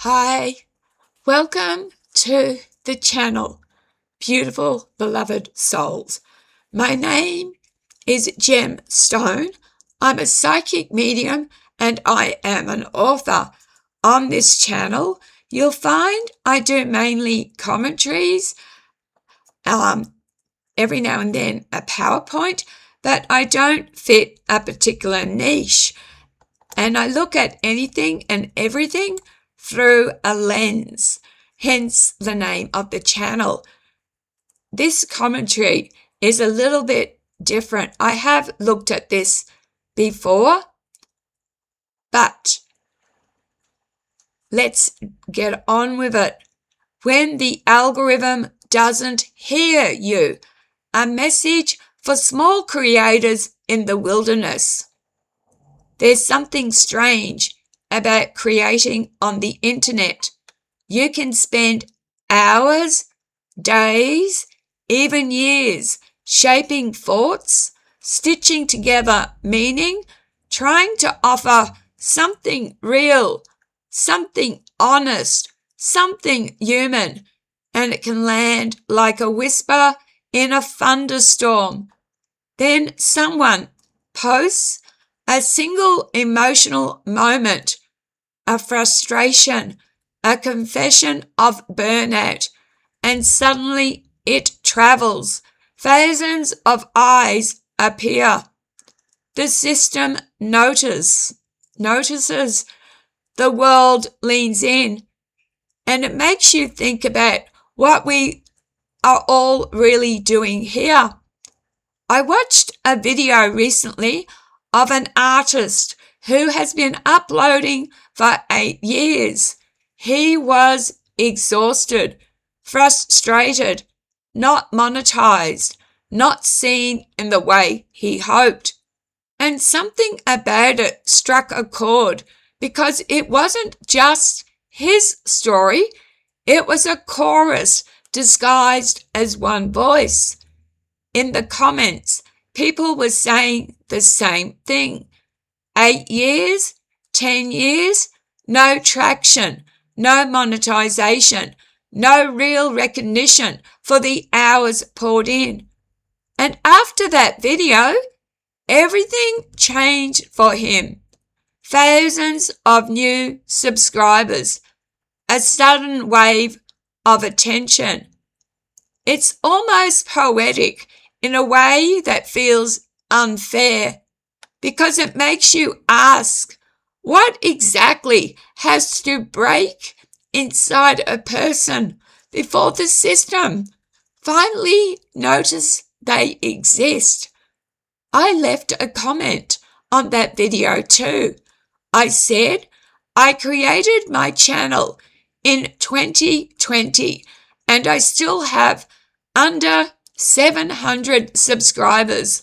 Hi, welcome to the channel, beautiful beloved souls. My name is Gem Stone. I'm a psychic medium and I am an author. On this channel, you'll find I do mainly commentaries, every now and then a PowerPoint, but I don't fit a particular niche. And I look at anything and everything through a lens, hence the name of the channel. This commentary is a little bit different. I have looked at this before, but let's get on with it. When the algorithm doesn't hear you, a message for small creators in the wilderness. There's something strange about creating on the internet. You can spend hours, days, even years shaping thoughts, stitching together meaning, trying to offer something real, something honest, something human, and it can land like a whisper in a thunderstorm. Then someone posts a single emotional moment, a frustration, a confession of burnout, and suddenly it travels. Thousands of eyes appear. The system notices. The world leans in, and it makes you think about what we are all really doing here. I watched a video recently of an artist who has been uploading for 8 years. He was exhausted, frustrated, not monetized, not seen in the way he hoped. And something about it struck a chord because it wasn't just his story, it was a chorus disguised as one voice. In the comments, people were saying the same thing. 8 years, 10 years, no traction, no monetization, no real recognition for the hours poured in. And after that video, everything changed for him. Thousands of new subscribers, a sudden wave of attention. It's almost poetic in a way that feels unfair because it makes you ask, what exactly has to break inside a person before the system finally notice they exist? I left a comment on that video too. I said, I created my channel in 2020 and I still have under 700 subscribers.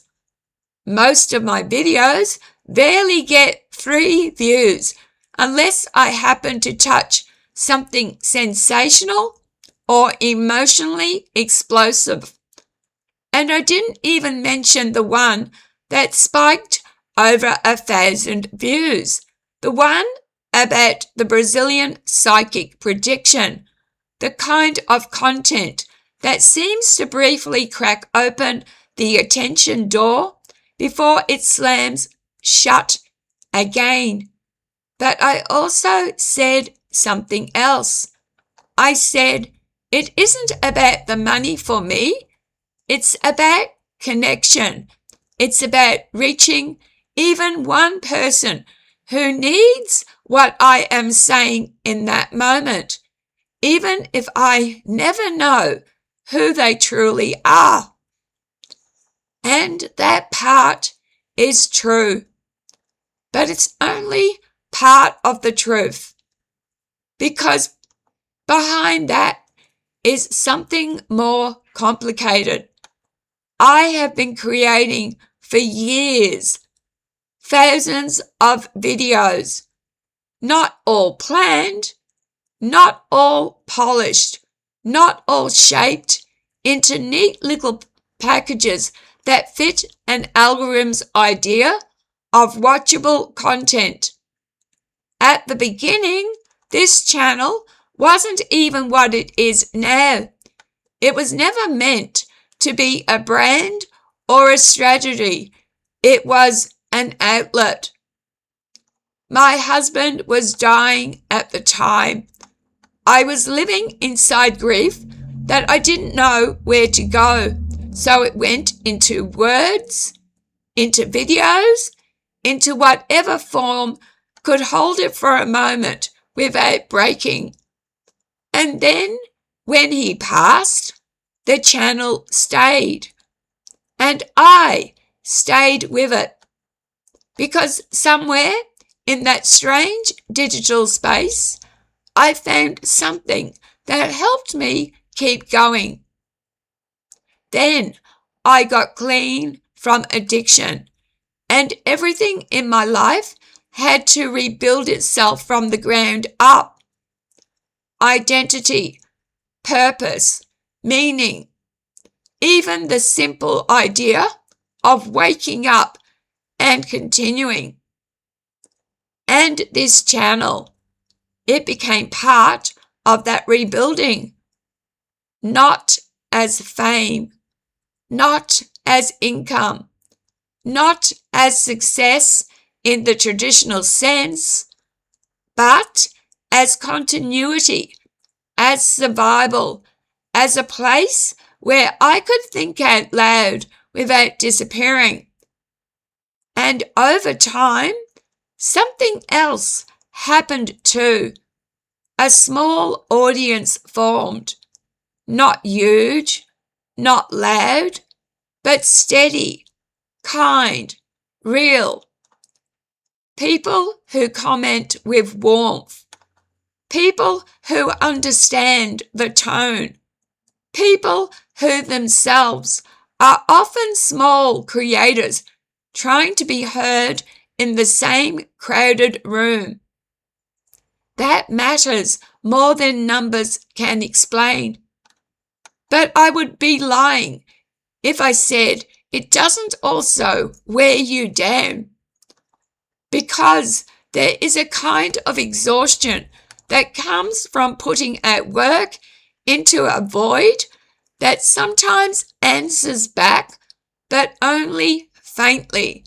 Most of my videos barely get 3 views unless I happen to touch something sensational or emotionally explosive. And I didn't even mention the one that spiked over 1,000 views, the one about the Brazilian psychic prediction, the kind of content that seems to briefly crack open the attention door before it slams shut again. But I also said something else. I said, it isn't about the money for me. It's about connection. It's about reaching even one person who needs what I am saying in that moment, even if I never know who they truly are. And that part is true. But it's only part of the truth. Because behind that is something more complicated. I have been creating for years thousands of videos, not all planned, not all polished, not all shaped into neat little packages that fit an algorithm's idea of watchable content. At the beginning, This channel wasn't even what it is now. It was never meant to be a brand or a strategy. It was an outlet. My husband was dying at the time. I was living inside grief that I didn't know where to go. So it went into words, into videos, into whatever form could hold it for a moment without breaking. And then when he passed, the channel stayed. And I stayed with it. Because somewhere in that strange digital space, I found something that helped me keep going. Then I got clean from addiction, and everything in my life had to rebuild itself from the ground up. Identity, purpose, meaning, even the simple idea of waking up and continuing. And this channel, it became part of that rebuilding, not as fame, not as income, not as success in the traditional sense, but as continuity, as survival, as a place where I could think out loud without disappearing. And over time, something else happened too. A small audience formed, not huge, not loud, but steady, kind, real. People who comment with warmth. People who understand the tone. People who themselves are often small creators trying to be heard in the same crowded room. That matters more than numbers can explain. But I would be lying if I said it doesn't also wear you down. Because there is a kind of exhaustion that comes from putting out work into a void that sometimes answers back, but only faintly.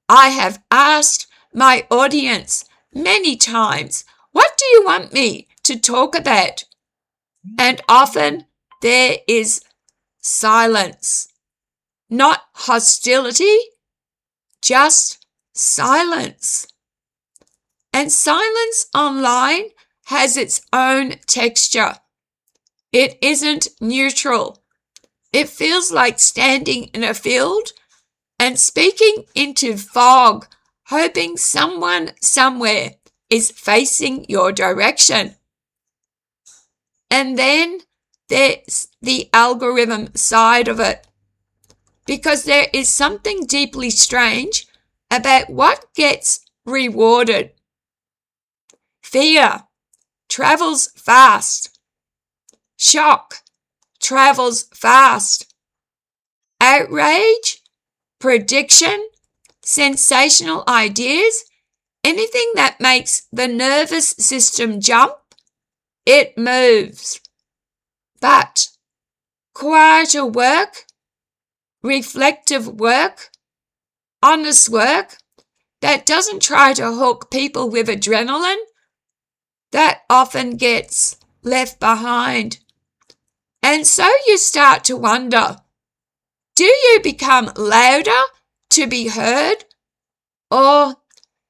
I have asked my audience many times, what do you want me to talk about? And often there is silence. Not hostility, just silence. And silence online has its own texture. It isn't neutral. It feels like standing in a field and speaking into fog, hoping someone somewhere is facing your direction. And then there's the algorithm side of it, because there is something deeply strange about what gets rewarded. Fear travels fast. Shock travels fast. Outrage, prediction, sensational ideas, anything that makes the nervous system jump, it moves. But quieter work, reflective work, honest work that doesn't try to hook people with adrenaline, that often gets left behind. And so you start to wonder, do you become louder to be heard, or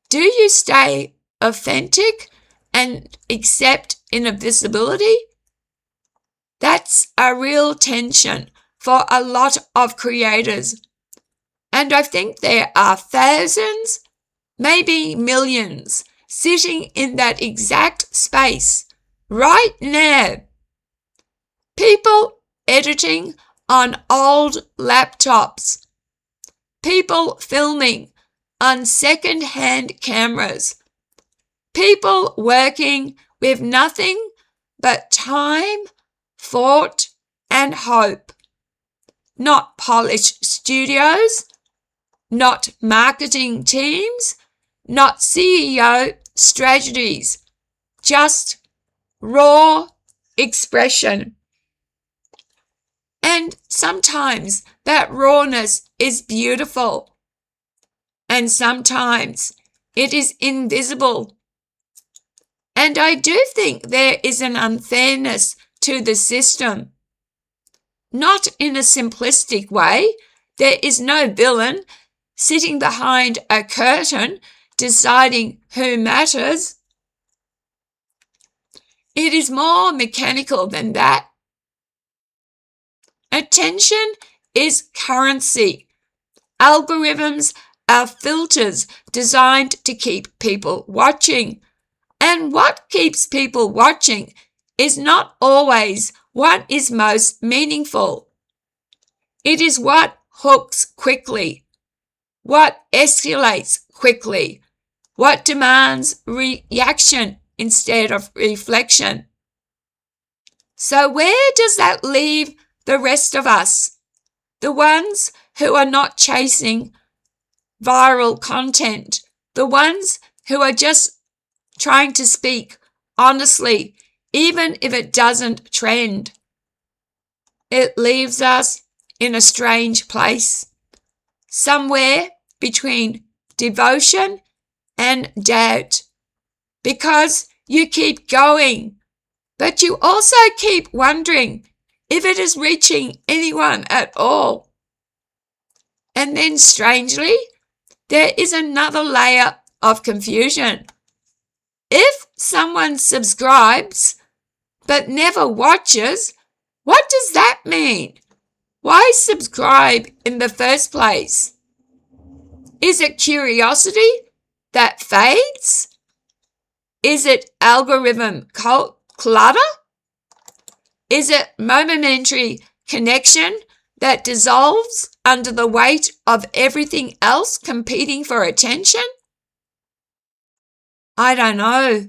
do you stay authentic and accept invisibility? That's a real tension for a lot of creators. And I think there are thousands, maybe millions, sitting in that exact space right now. People editing on old laptops. People filming on second-hand cameras. People working with nothing but time, thought, and hope. Not polished studios, not marketing teams, not CEO strategies. just raw expression. And sometimes that rawness is beautiful, and sometimes it is invisible. And I do think there is an unfairness to the system. Not in a simplistic way. There is no villain sitting behind a curtain deciding who matters. It is more mechanical than that. Attention is currency. Algorithms are filters designed to keep people watching. And what keeps people watching is not always what is most meaningful. It is what hooks quickly, what escalates quickly, what demands reaction instead of reflection. So where does that leave the rest of us? The ones who are not chasing viral content, the ones who are just trying to speak honestly, even if it doesn't trend. It leaves us in a strange place, somewhere between devotion and doubt, because you keep going, but you also keep wondering if it is reaching anyone at all. And then strangely, there is another layer of confusion. If someone subscribes but never watches, what does that mean? Why subscribe in the first place? Is it curiosity that fades? Is it algorithm clutter? Is it momentary connection that dissolves under the weight of everything else competing for attention? I don't know.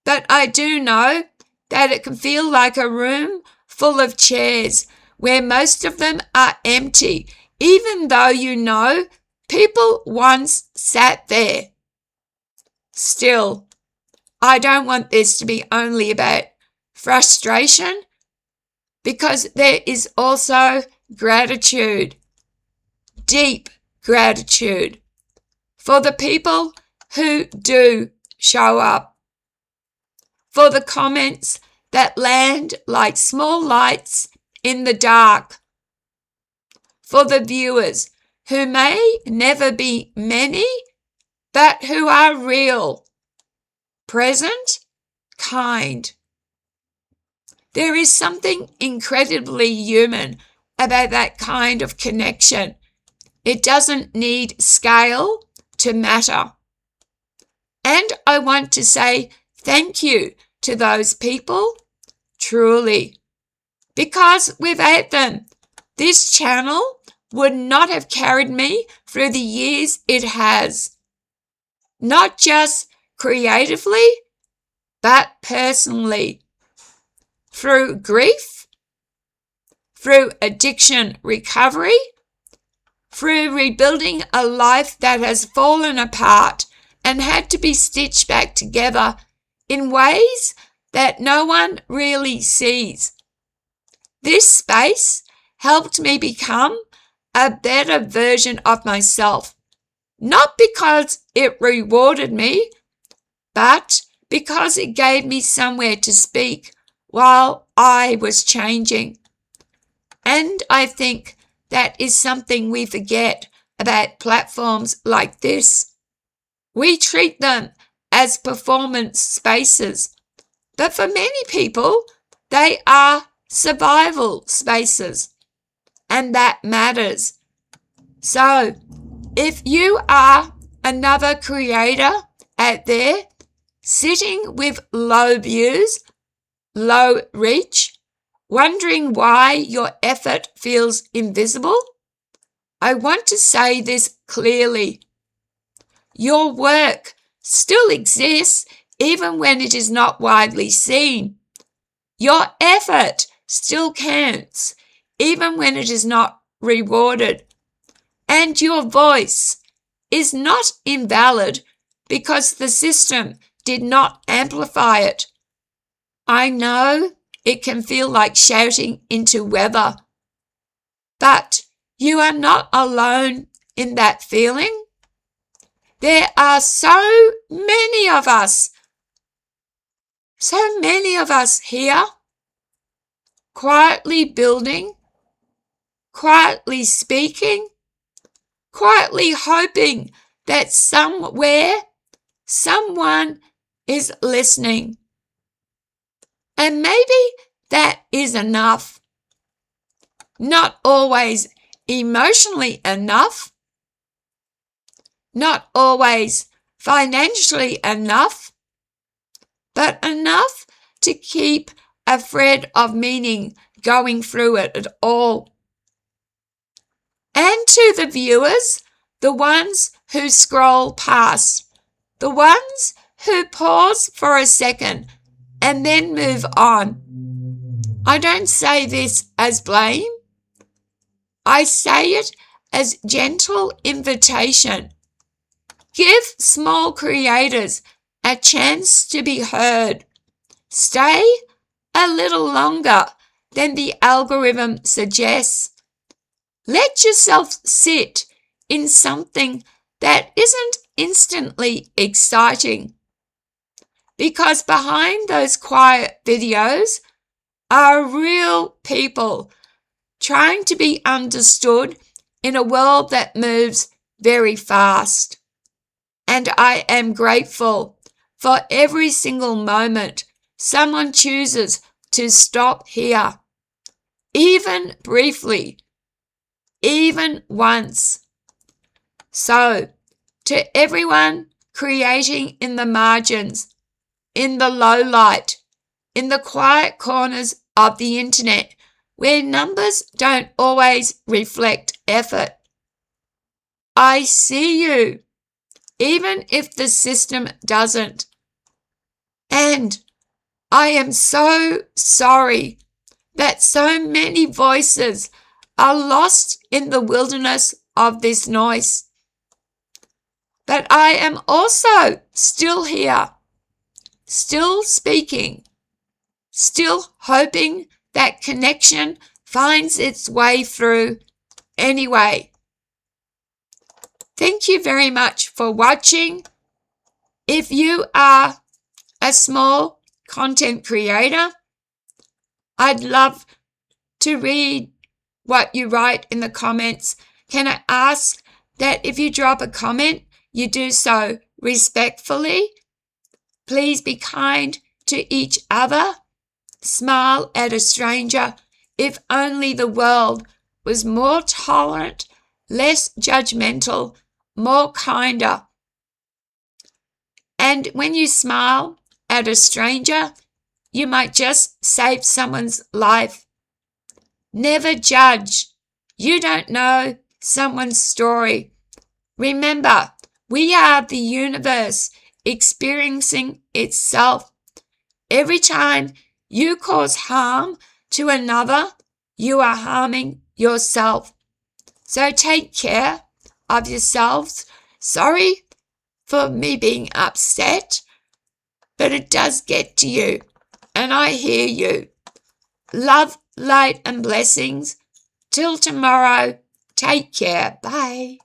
But I do know that it can feel like a room full of chairs where most of them are empty, even though you know people once sat there. Still, I don't want this to be only about frustration, because there is also gratitude, deep gratitude, for the people who do show up, for the comments that land like small lights in the dark, for the viewers who may never be many, but who are real, present, kind. There is something incredibly human about that kind of connection. It doesn't need scale to matter. And I want to say thank you to those people, truly, because without them, this channel would not have carried me through the years it has. Not just creatively, but personally. Through grief, through addiction recovery, through rebuilding a life that has fallen apart and had to be stitched back together in ways that no one really sees. This space helped me become a better version of myself, not because it rewarded me, but because it gave me somewhere to speak while I was changing. And I think that is something we forget about platforms like this. We treat them as performance spaces, but for many people, they are survival spaces, and that matters. So, if you are another creator out there sitting with low views, low reach, wondering why your effort feels invisible, I want to say this clearly. Your work still exists even when it is not widely seen. Your effort still counts even when it is not rewarded. And your voice is not invalid because the system did not amplify it. I know it can feel like shouting into weather, but you are not alone in that feeling. There are so many of us here, quietly building, quietly speaking, quietly hoping that somewhere, someone is listening. And maybe that is enough. Not always emotionally enough, not always financially enough, but enough to keep a thread of meaning going through it at all. And to the viewers, the ones who scroll past, the ones who pause for a second and then move on. I don't say this as blame. I say it as gentle invitation. Give small creators a chance to be heard. Stay a little longer than the algorithm suggests. Let yourself sit in something that isn't instantly exciting. Because behind those quiet videos are real people trying to be understood in a world that moves very fast. And I am grateful for every single moment someone chooses to stop here, even briefly, even once. So, to everyone creating in the margins, in the low light, in the quiet corners of the internet, where numbers don't always reflect effort, I see you, even if the system doesn't. And I am so sorry that so many voices are lost in the wilderness of this noise. But I am also still here, still speaking, still hoping that connection finds its way through anyway. Thank you very much for watching. If you are a small content creator, I'd love to read what you write in the comments. Can I ask that if you drop a comment, you do so respectfully? Please be kind to each other. Smile at a stranger. If only the world was more tolerant, less judgmental, more kinder. And when you smile at a stranger, you might just save someone's life. Never judge. You don't know someone's story. Remember, we are the universe experiencing itself. Every time you cause harm to another, you are harming yourself. So take care of yourselves. Sorry for me being upset, but it does get to you, and I hear you. Love, light, and blessings. Till tomorrow, take care. Bye.